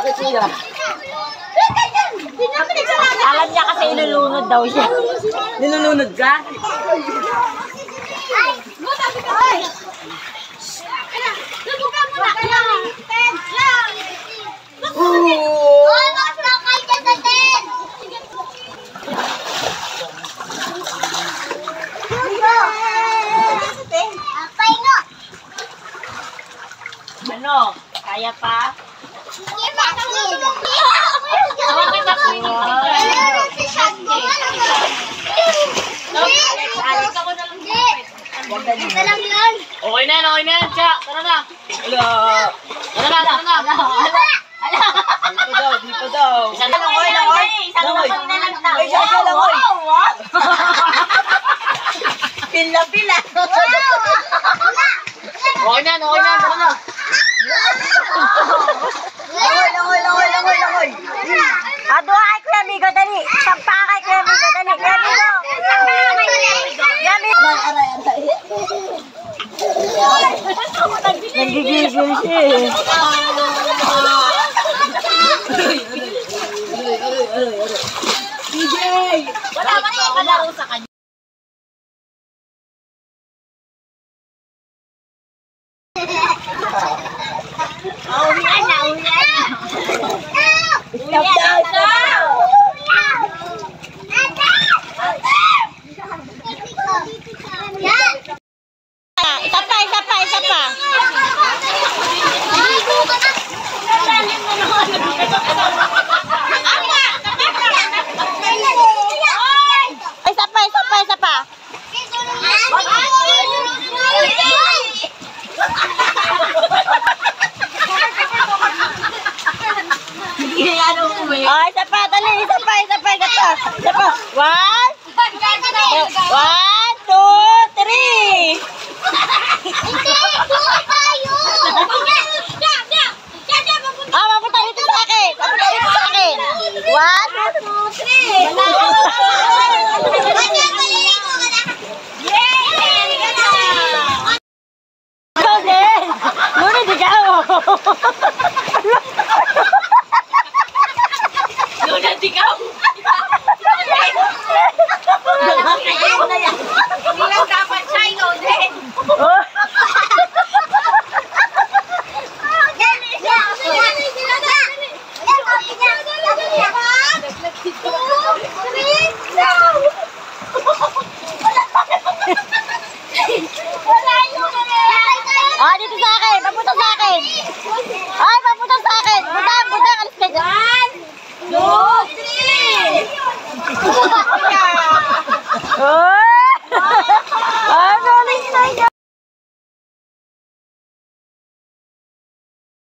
Kay kuya. Alam niya kasi ilulunod daw siya. Nilulunod ka? Ano? Kaya pa? Okay na yan, Cha. Tara na. Tara na. Di pa daw. Isa na lang, oy. Pila. Okay na, tara na. Langoy. Doa kay Kuya Migo, dali. Sampa kay Kuya Migo, dali. Kuya Migo. Nagigigil siya eh. DJ! Wala ba yung kalaro sa kanya? Uwian na. Stop daw. Isa pa. Isa pa. Oh, isa pa, dali, isa pa. One, two, three. Mapunta dito sa akin. One, two, three. Dito sa akin. Papunta sa akin. Budang. Alis ka dyan. 1, 2, 3.